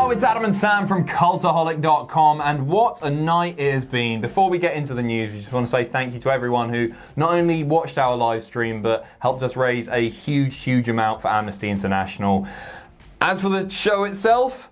Hello, it's Adam and Sam from Cultaholic.com, and what a night it has been. Before we get into the news, we just want to say thank you to everyone who not only watched our live stream, but helped us raise a huge amount for Amnesty International. As for the show itself,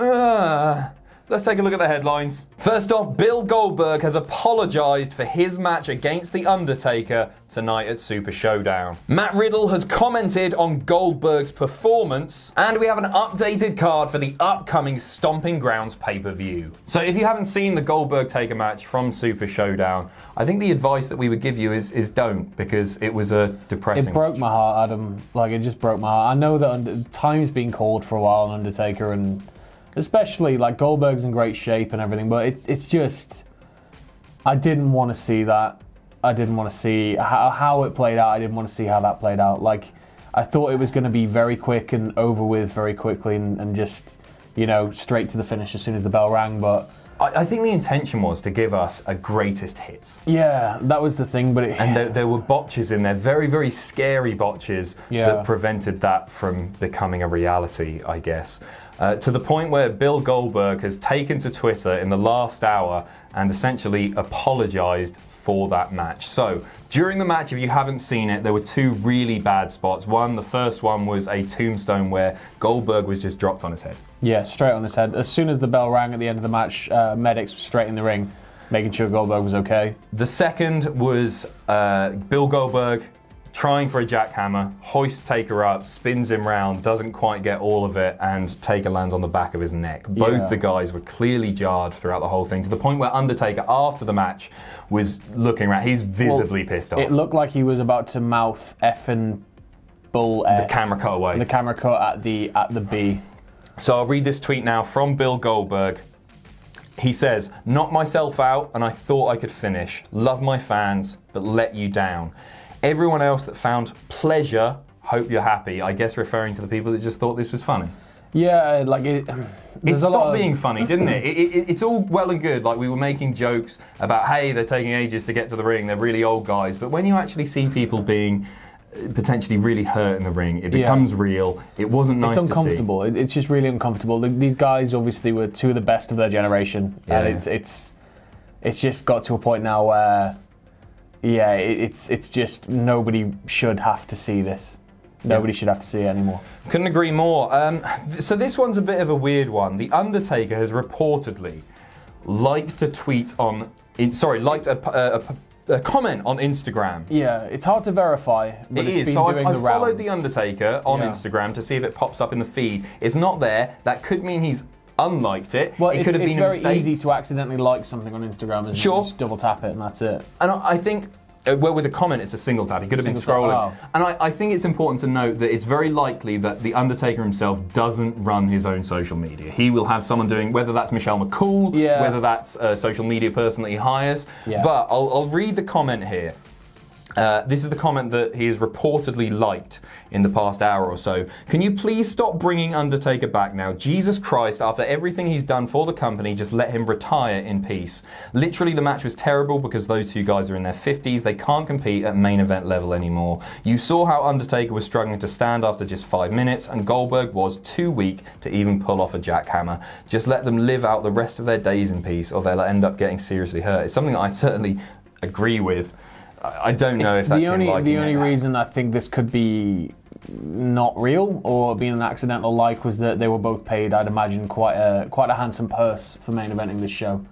let's take a look at the headlines. First off, Bill Goldberg has apologized for his match against The Undertaker tonight at Super ShowDown. Matt Riddle has commented on Goldberg's performance, and we have an updated card for the upcoming Stomping Grounds pay-per-view. So if you haven't seen the Goldberg-Taker match from Super ShowDown, I think the advice that we would give you is don't, because it was a depressing It broke match. my heart, Adam. Like, it just broke my heart. I know that time's been called for a while on Undertaker, and especially, like, Goldberg's in great shape and everything, but it's just, I didn't want to see that. I didn't want to see how it played out. I didn't want to see how that played out. Like, I thought it was going to be very quick and over with very quickly and just, you know, straight to the finish as soon as the bell rang, but I think the intention was to give us a greatest hits. yeah, that was the thing, but there were botches in there, very scary botches that prevented that from becoming a reality, I guess. To the point where Bill Goldberg has taken to Twitter in the last hour and essentially apologized for that match. So, during the match, if you haven't seen it, there were two really bad spots. The first one was a tombstone where Goldberg was just dropped on his head. Yeah, straight on his head. As soon as the bell rang at the end of the match, medics were straight in the ring, making sure Goldberg was okay. The second was Bill Goldberg trying for a jackhammer, hoists Taker up, spins him round, doesn't quite get all of it, and Taker lands on the back of his neck. Both the guys were clearly jarred throughout the whole thing, to the point where Undertaker, after the match, was looking around. He's visibly pissed off. It looked like he was about to mouth effing bull F. The camera cut away. The camera cut at the B. So I'll read this tweet now from Bill Goldberg. He says, "Knocked myself out and I thought I could finish. Love my fans, but let you down. Everyone else that found pleasure, hope you're happy." I guess referring to the people that just thought this was funny. Yeah, like it stopped being funny, didn't it? It's all well and good. Like, we were making jokes about, hey, they're taking ages to get to the ring. They're really old guys. But when you actually see people being potentially really hurt in the ring, it becomes real. It wasn't nice to see. It's uncomfortable. It's just really uncomfortable. These guys obviously were two of the best of their generation, and it's just got to a point now where, it's just nobody should have to see this. Nobody should have to see it anymore. Couldn't agree more. So this one's a bit of a weird one. The Undertaker has reportedly liked a comment on Instagram. Yeah, it's hard to verify. But it is. So I've followed The Undertaker on Instagram to see if it pops up in the feed. It's not there. That could mean he's unliked it. Well, it could have been a mistake. It's very easy to accidentally like something on Instagram, and just double tap it and that's it. And I think, with a comment, it's a single tap. He could have been scrolling. And I think it's important to note that it's very likely that The Undertaker himself doesn't run his own social media. He will have someone doing, whether that's Michelle McCool, whether that's a social media person that he hires. But I'll read the comment here. This is the comment that he has reportedly liked in the past hour or so. "Can you please stop bringing Undertaker back now? Jesus Christ, after everything he's done for the company, just let him retire in peace. Literally, the match was terrible because those two guys are in their 50s. They can't compete at main event level anymore. You saw how Undertaker was struggling to stand after just 5 minutes, and Goldberg was too weak to even pull off a jackhammer. Just let them live out the rest of their days in peace, or they'll end up getting seriously hurt." It's something I certainly agree with. I don't know if that's the only reason I think this could be not real or being an accidental like was that they were both paid, I'd imagine, quite a handsome purse for main eventing this show.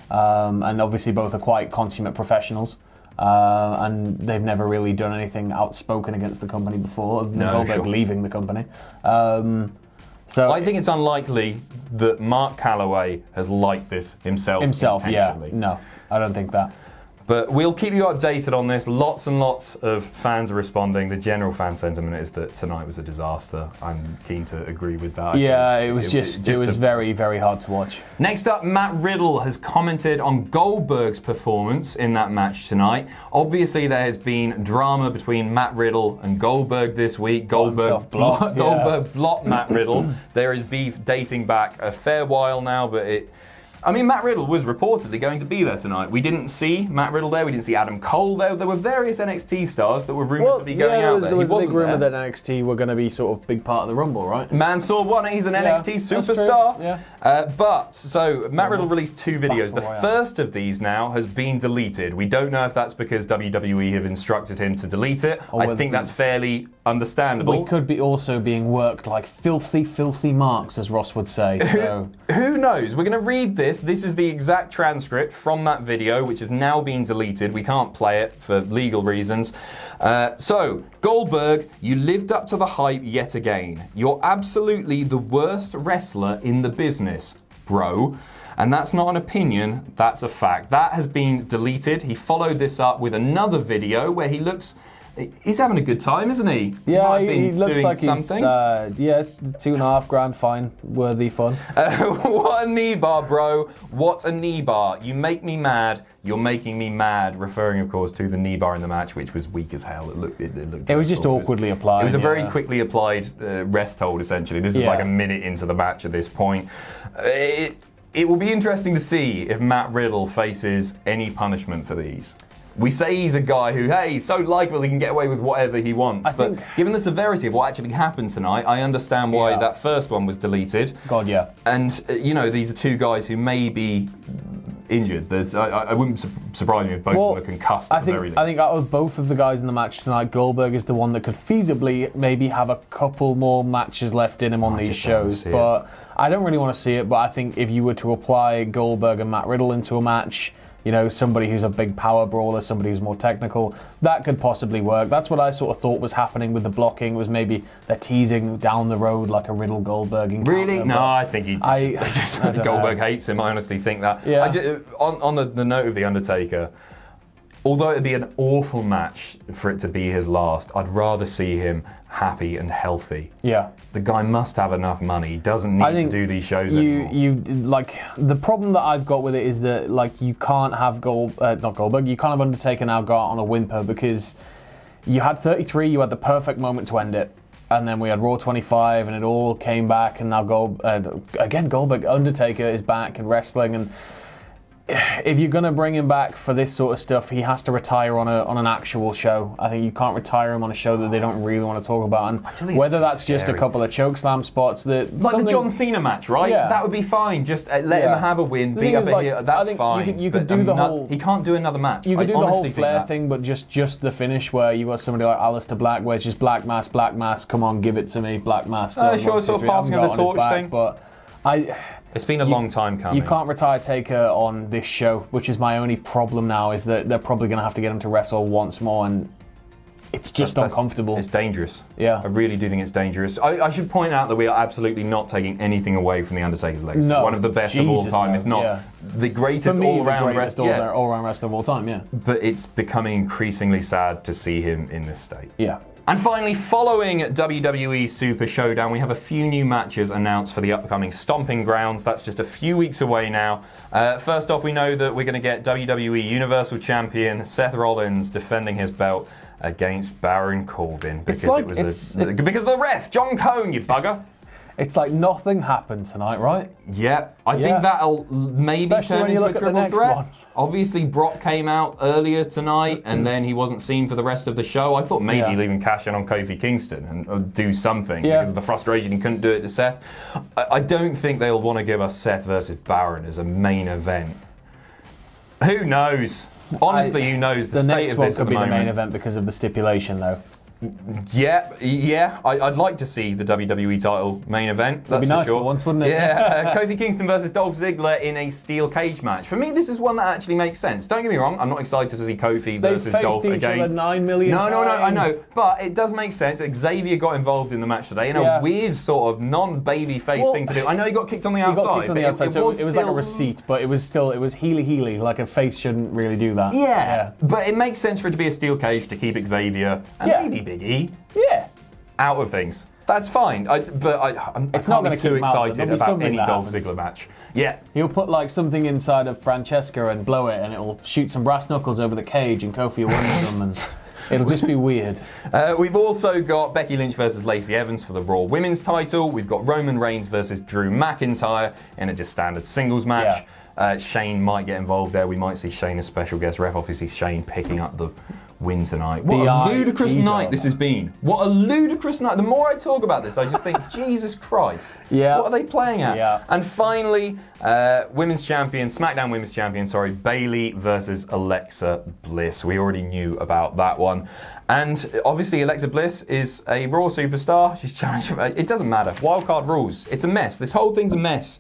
And obviously both are quite consummate professionals. And they've never really done anything outspoken against the company before, Goldberg leaving the company. So I think it's unlikely that Mark Calloway has liked this himself intentionally. No, I don't think that. But we'll keep you updated on this. Lots and lots of fans are responding. The general fan sentiment is that tonight was a disaster. I'm keen to agree with that. Yeah, it was very, very hard to watch. Next up, Matt Riddle has commented on Goldberg's performance in that match tonight. Obviously, there has been drama between Matt Riddle and Goldberg this week. Goldberg blocked Matt Riddle. There is beef dating back a fair while now, but I mean, Matt Riddle was reportedly going to be there tonight. We didn't see Matt Riddle there. We didn't see Adam Cole there. There were various NXT stars that were rumoured to be going out there. There was a big rumour that NXT were going to be sort of big part of the Rumble, right? Mansoor won it. He's an NXT superstar. Yeah. So Matt Riddle released 2 videos. The first of these now has been deleted. We don't know if that's because WWE have instructed him to delete it. I think that's fairly understandable. We could be also being worked like filthy, filthy marks, as Ross would say. So. Who knows? We're going to read this. This is the exact transcript from that video, which has now been deleted. We can't play it for legal reasons. So, Goldberg, you lived up to the hype yet again. You're absolutely the worst wrestler in the business, bro. And that's not an opinion, that's a fact. That has been deleted. He followed this up with another video where he looks... He's having a good time, isn't he? Yeah, he looks doing like something. He's, $2.5 grand fine, worthy fun. What a knee bar, bro. What a knee bar. You make me mad. You're making me mad. Referring, of course, to the knee bar in the match, which was weak as hell. It looked it was just awkwardly applied. It was a very quickly applied rest hold, essentially. This is like a minute into the match at this point. It will be interesting to see if Matt Riddle faces any punishment for these. We say he's a guy who, hey, he's so likable he can get away with whatever he wants. But given the severity of what actually happened tonight, I understand why that first one was deleted. God, yeah. And, these are 2 guys who may be injured. I wouldn't surprise me if both of them are concussed at the very least. I think out of both of the guys in the match tonight, Goldberg is the one that could feasibly maybe have a couple more matches left in him on these shows. But I don't really want to see it, but I think if you were to apply Goldberg and Matt Riddle into a match... somebody who's a big power brawler, somebody who's more technical, that could possibly work. That's what I sort of thought was happening with the blocking, was maybe they're teasing down the road like a Riddle Goldberg encounter. Really? No, I think Goldberg hates him. I honestly think that. Yeah. On the note of The Undertaker, although it'd be an awful match for it to be his last, I'd rather see him happy and healthy. Yeah. The guy must have enough money. He doesn't need to do these shows anymore. The problem that I've got with it is that you can't have not Goldberg, you can't have Undertaker now go out on a whimper, because you had 33, you had the perfect moment to end it. And then we had Raw 25 and it all came back, and now Goldberg, Undertaker is back and wrestling, and if you're going to bring him back for this sort of stuff, he has to retire on an actual show. I think you can't retire him on a show that they don't really want to talk about. And whether that's just a couple of chokeslam spots like the John Cena match, right? Yeah. That would be fine. Just let him have a win, beat up a heel. That's fine. You could do the whole... He can't do another match. You could do the whole Flair thing, but just the finish where you got somebody like Aleister Black, where it's just black mask, come on, give it to me, black mask. Sure, sort of passing of the torch thing. But it's been a long time coming. You can't retire Taker on this show, which is my only problem now, is that they're probably going to have to get him to wrestle once more, and it's just uncomfortable. It's dangerous. Yeah. I really do think it's dangerous. I should point out that we are absolutely not taking anything away from The Undertaker's legacy. No. One of the best of all time, if not the greatest all-round wrestler. All-round wrestler of all time, yeah. But it's becoming increasingly sad to see him in this state. Yeah. And finally, following WWE Super Showdown, we have a few new matches announced for the upcoming Stomping Grounds. That's just a few weeks away now. First off, we know that we're going to get WWE Universal Champion Seth Rollins defending his belt against Baron Corbin because because of the ref, John Cone, you bugger. It's like nothing happened tonight, right? Yeah, I think that'll maybe turn into a triple threat. Obviously, Brock came out earlier tonight, and then he wasn't seen for the rest of the show. I thought maybe he'll even cash in on Kofi Kingston and do something because of the frustration he couldn't do it to Seth. I don't think they'll want to give us Seth versus Baron as a main event. Who knows? Honestly, who knows the state of this at the moment? The next one could be the main event because of the stipulation, though. Yeah. I'd like to see the WWE title main event. That's It'd be nice for sure. For once, wouldn't it? Yeah, Kofi Kingston versus Dolph Ziggler in a steel cage match. For me, this is one that actually makes sense. Don't get me wrong, I'm not excited to see Kofi versus Dolph again. They've faced each other 9 million times. No, I know. But it does make sense. Xavier got involved in the match today in a weird sort of non-baby-face thing to do. I know he got kicked on the outside. It was like a receipt, but it was heely, like a face shouldn't really do that. Yeah, but it makes sense for it to be a steel cage to keep Xavier and maybe Big E. Yeah. Out of things. That's fine. I can't be too excited about any Dolph Ziggler match. Yeah. He'll put like something inside of Francesca and blow it, and it'll shoot some brass knuckles over the cage, and Kofi will win them. And It'll just be weird. We've also got Becky Lynch versus Lacey Evans for the Raw Women's title. We've got Roman Reigns versus Drew McIntyre in a just standard singles match. Shane might get involved there. We might see Shane as special guest ref. Obviously, Shane picking up the win tonight. What a ludicrous night this has been. What a ludicrous night. The more I talk about this, I just think, Jesus Christ. Yeah. What are they playing at? Yeah. And finally, Women's Champion, SmackDown Women's Champion, Bayley versus Alexa Bliss. We already knew about that one. And obviously, Alexa Bliss is a Raw superstar. She's challenged. It doesn't matter. Wildcard rules. It's a mess. This whole thing's a mess.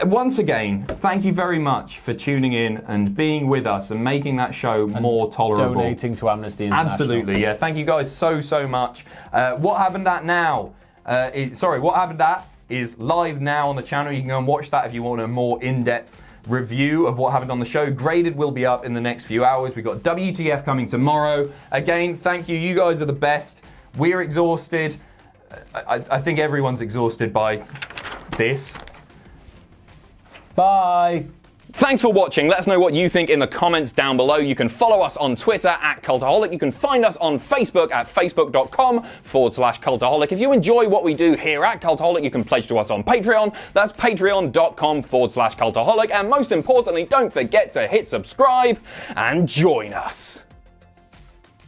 Once again, thank you very much for tuning in and being with us and making that show more tolerable. Donating to Amnesty International. Absolutely, yeah. Thank you guys so much. What Happened At Now? What Happened At is live now on the channel. You can go and watch that if you want a more in-depth review of what happened on the show. Graded will be up in the next few hours. We've got WTF coming tomorrow. Again, thank you. You guys are the best. We're exhausted. I think everyone's exhausted by this. Bye. Thanks for watching. Let us know what you think in the comments down below. You can follow us on Twitter at Cultaholic. You can find us on Facebook at facebook.com/Cultaholic. If you enjoy what we do here at Cultaholic, you can pledge to us on Patreon. That's patreon.com/Cultaholic. And most importantly, don't forget to hit subscribe and join us.